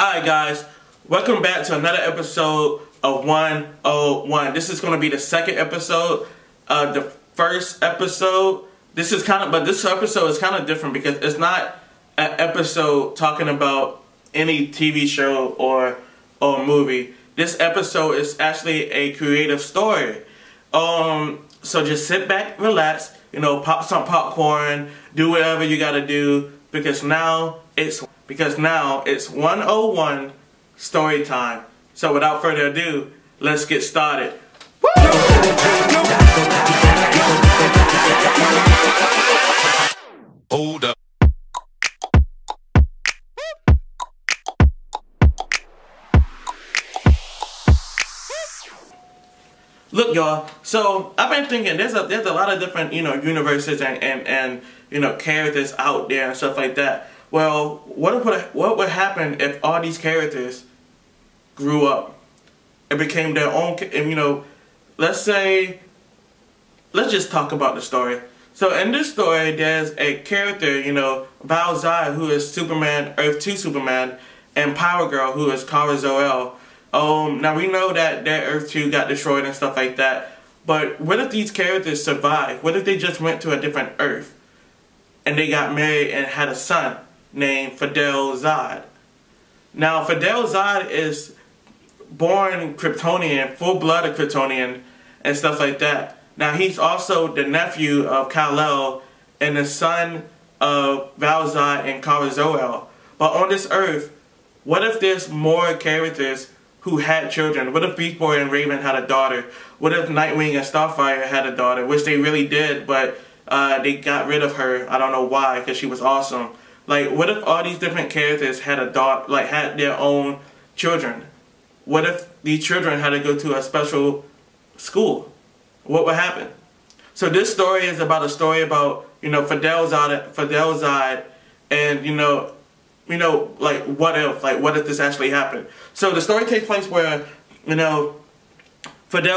Alright guys, welcome back to another episode of 101. This is going to be the second episode. The first episode, this episode is kind of different because it's not an episode talking about any TV show or movie. This episode is actually a creative story. So just sit back, relax, pop some popcorn, do whatever you gotta do because now it's 101 story time. So without further ado, let's get started. Woo! Hold up. Look, y'all. So I've been thinking there's a lot of different universes and characters out there and stuff like that. Well, what would happen if all these characters grew up and became their own? Let's just talk about the story. So in this story, there's a character, Val-zod, who is Superman, Earth 2 Superman, and Power Girl, who is Kara-Zor-El. Now we know that their Earth 2 got destroyed and stuff like that, but what if these characters survived? What if they just went to a different Earth and they got married and had a son named Val-zod? Now Val-zod is born Kryptonian, full-blooded Kryptonian and stuff like that. Now he's also the nephew of Kal-El and the son of Val-zod and Kara-Zor-El. But on this Earth, what if there's more characters who had children? What if Beast Boy and Raven had a daughter? What if Nightwing and Starfire had a daughter? Which they really did, but they got rid of her. I don't know why, because she was awesome. Like, what if all these different characters had a daughter, like had their own children? What if these children had to go to a special school? What would happen? So this story is about Val-zod and like what if this actually happened? So the story takes place where Fidel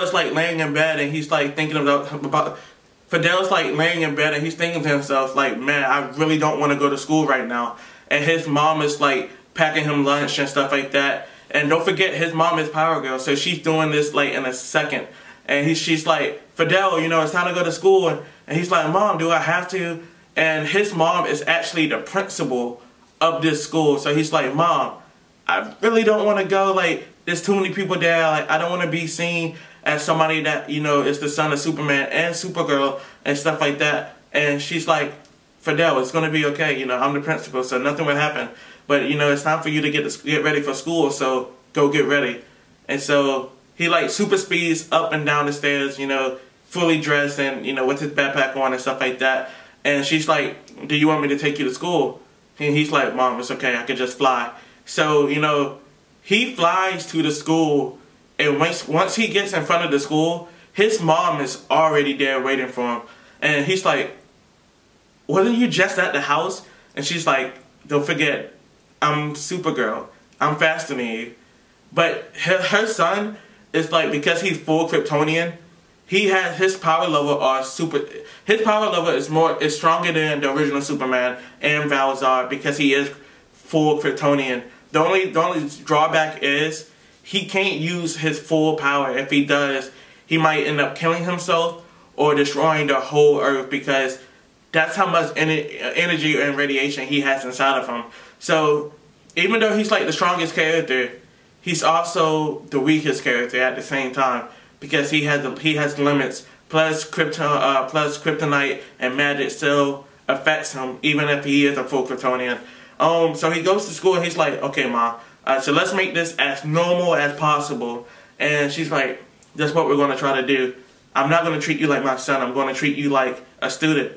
is like laying in bed and he's like thinking about Fidel's like laying in bed and he's thinking to himself like, man, I really don't want to go to school right now. And his mom is like packing him lunch and stuff like that. And don't forget, his mom is Power Girl, so she's doing this like in a second. And she's like, Fidel, it's time to go to school. And he's like, Mom, do I have to? And his mom is actually the principal of this school. So he's like, Mom, I really don't want to go. Like, there's too many people there. Like, I don't want to be seen as somebody that, is the son of Superman and Supergirl and stuff like that. And she's like, Fidel, it's going to be okay. I'm the principal, so nothing will happen. But, it's time for you to get ready for school, so go get ready. And so he, like, super speeds up and down the stairs, fully dressed and, with his backpack on and stuff like that. And she's like, do you want me to take you to school? And he's like, Mom, it's okay, I can just fly. So, he flies to the school, and once he gets in front of the school, his mom is already there waiting for him. And he's like, wasn't you just at the house? And she's like, don't forget, I'm Supergirl. I'm faster than you. But her son is like, because he's full Kryptonian, he has his power level his power level is stronger than the original Superman and Val-zod because he is full Kryptonian. The only drawback is he can't use his full power. If he does, he might end up killing himself or destroying the whole Earth because that's how much energy and radiation he has inside of him. So even though he's like the strongest character, he's also the weakest character at the same time because he has limits. Plus kryptonite and magic still affects him even if he is a full Kryptonian. So he goes to school and he's like, okay, Mom, so let's make this as normal as possible. And she's like, that's what we're going to try to do. I'm not going to treat you like my son. I'm going to treat you like a student.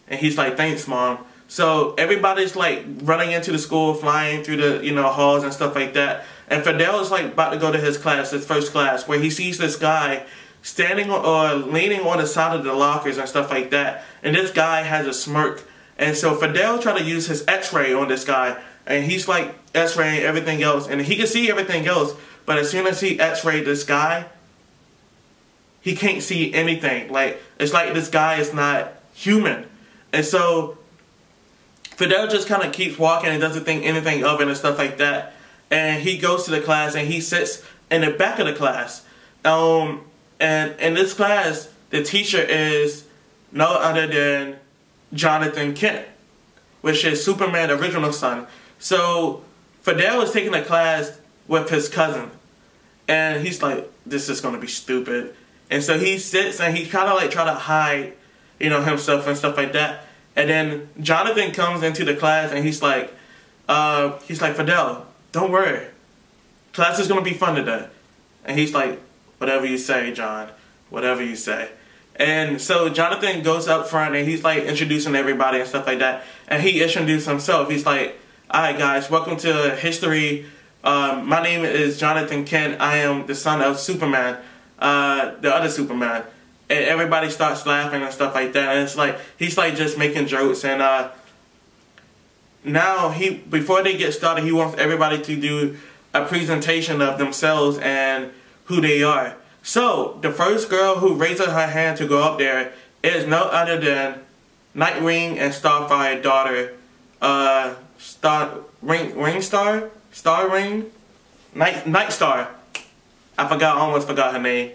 And he's like, thanks, Mom. So everybody's like running into the school, flying through the halls and stuff like that. And Fidel is like about to go to his class, his first class, where he sees this guy standing or leaning on the side of the lockers and stuff like that. And this guy has a smirk. And so Fidel tried to use his X-ray on this guy. And he's like X-raying everything else. And he can see everything else. But as soon as he X-rayed this guy, he can't see anything. Like, it's like this guy is not human. And so Fidel just kind of keeps walking and doesn't think anything of it and stuff like that. and he goes to the class and he sits in the back of the class. And in this class, the teacher is no other than Jonathan Kent, which is Superman's original son. So Fidel is taking a class with his cousin, and he's like, this is going to be stupid. And so he sits and he kind of like try to hide, you know, himself and stuff like that. And then Jonathan comes into the class and he's like, Fidel, don't worry. Class is going to be fun today. And he's like, whatever you say, John. Whatever you say. And so Jonathan goes up front and he's like introducing everybody and stuff like that. And he introduced himself. He's like, alright guys, welcome to history. My name is Jonathan Kent. I am the son of Superman, the other Superman. And everybody starts laughing and stuff like that. And it's like, he's like just making jokes. And now before they get started, he wants everybody to do a presentation of themselves and who they are. So the first girl who raises her hand to go up there is no other than Nightwing and Starfire's daughter, Nightstar. I almost forgot her name.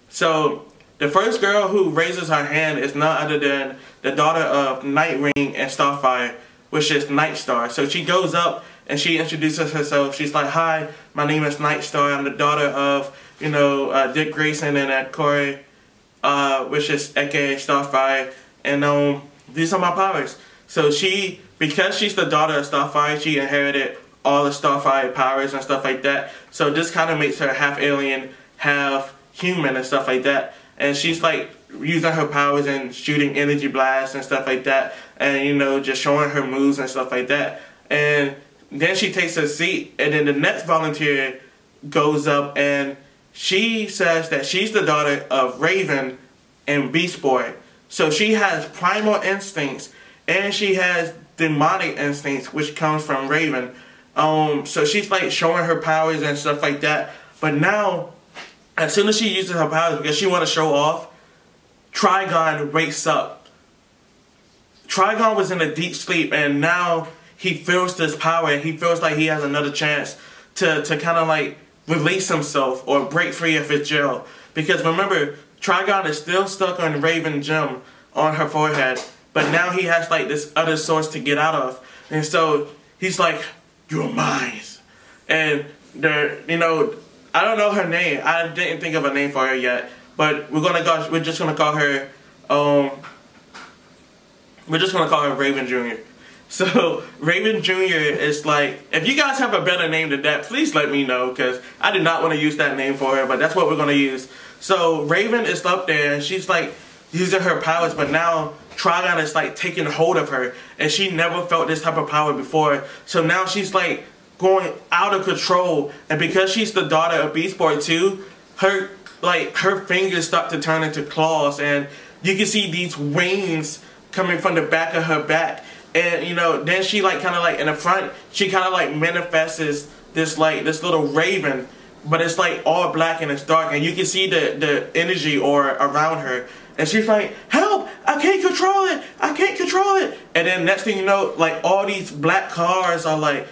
So the first girl who raises her hand is none other than the daughter of Nightwing and Starfire, which is Nightstar. So she goes up and she introduces herself. She's like, hi, my name is Nightstar. I'm the daughter of, you know, Dick Grayson and Corey, which is aka Starfire. And these are my powers. So because she's the daughter of Starfire, she inherited all the Starfire powers and stuff like that. So this kind of makes her half alien, half human and stuff like that. And she's like using her powers and shooting energy blasts and stuff like that. And, you know, just showing her moves and stuff like that. And then she takes a seat, and then the next volunteer goes up and she says that she's the daughter of Raven and Beast Boy. So she has primal instincts and she has demonic instincts, which comes from Raven. So she's like showing her powers and stuff like that. But now, as soon as she uses her powers because she wants to show off, Trigon wakes up. Trigon was in a deep sleep, and now he feels this power, and he feels like he has another chance to kind of like release himself or break free of his jail. Because remember, Trigon is still stuck on Raven gem on her forehead, but now he has like this other source to get out of. And so he's like, you're mine. And you know, I don't know her name. I didn't think of a name for her yet, but we're just gonna call her Raven Jr. So Raven Jr. is like, if you guys have a better name than that, please let me know, because I did not want to use that name for her, but that's what we're going to use. So Raven is up there and she's like using her powers, but now Trigon is like taking hold of her, and she never felt this type of power before. So now she's like going out of control, and because she's the daughter of Beast Boy too, her fingers start to turn into claws, and you can see these wings coming from the back of her back. And you know, then she like kind of like in the front, she kind of like manifests this little raven, but it's like all black and it's dark, and you can see the energy around her, and she's like, help, I can't control it, I can't control it. And then next thing you know, like all these black claws are like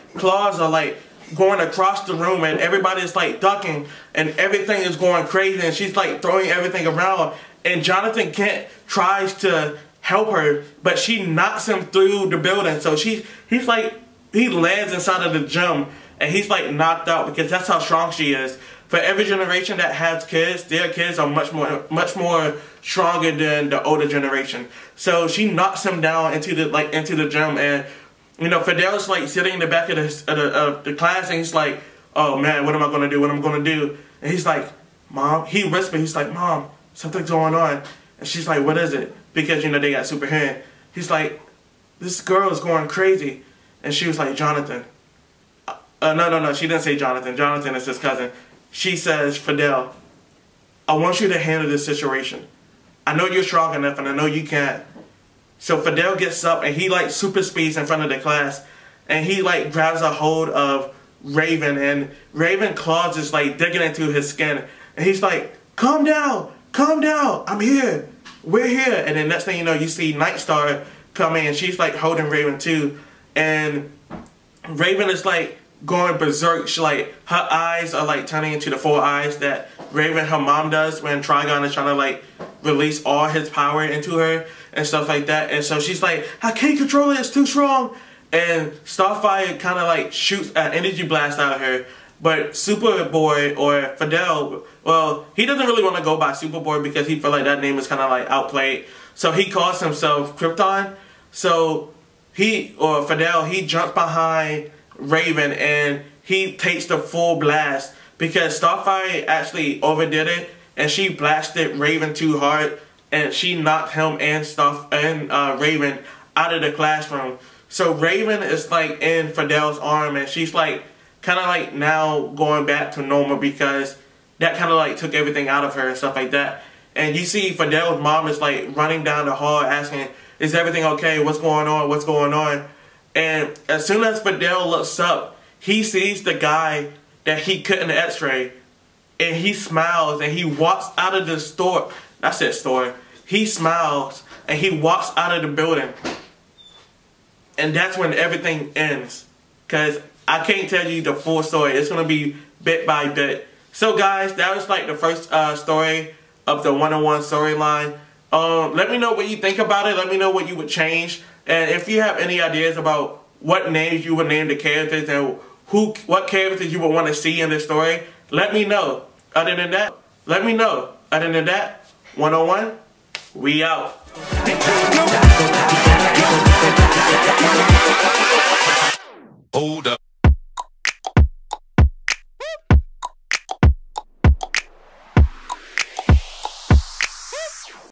going across the room, and everybody's like ducking, and everything is going crazy, and she's like throwing everything around, and Jonathan Kent tries to help her, but she knocks him through the building. So he lands inside of the gym, and he's like knocked out, because that's how strong she is. For every generation that has kids, their kids are much more stronger than the older generation. So she knocks him down into the gym, and you know, Fidel's like sitting in the back of the class, and he's like, oh man, what am I gonna do? What am I gonna do? And he's like, Mom, he whispers, he's like, Mom, something's going on. And she's like, what is it? Because, you know, they got super hearing. He's like, this girl is going crazy. And she was like, Jonathan. No, she didn't say Jonathan. Jonathan is his cousin. She says, Fidel, I want you to handle this situation. I know you're strong enough, and I know you can. So Fidel gets up, and he like super speeds in front of the class, and he like grabs a hold of Raven, and Raven claws is like digging into his skin, and he's like, calm down, I'm here. We're here. And then next thing you know, you see Nightstar come in, and she's like holding Raven too. And Raven is like going berserk. She like, her eyes are like turning into the 4 eyes that Raven, her mom, does when Trigon is trying to like release all his power into her and stuff like that. And so she's like, I can't control it, it's too strong. And Starfire kind of like shoots an energy blast out of her. But Superboy, or Fidel, well, he doesn't really want to go by Superboy because he feel like that name is kind of like outplayed. So he calls himself Krypton. So Fidel, he jumps behind Raven and he takes the full blast because Starfire actually overdid it and she blasted Raven too hard and she knocked him and Raven out of the classroom. So Raven is like in Fidel's arm and she's like kind of like now going back to normal because that kind of like took everything out of her and stuff like that. And you see Fidel's mom is like running down the hall asking, is everything okay? What's going on? What's going on? And as soon as Fidel looks up, he sees the guy that he couldn't x-ray. And he smiles and he walks out of the store. That's it, store. He smiles and he walks out of the building. And that's when everything ends. Because I can't tell you the full story. It's going to be bit by bit. So guys, that was like the first story of the 101 storyline. Let me know what you think about it. Let me know what you would change. And if you have any ideas about what names you would name the characters and what characters you would want to see in this story, let me know. Other than that, let me know. Other than that, 101, we out.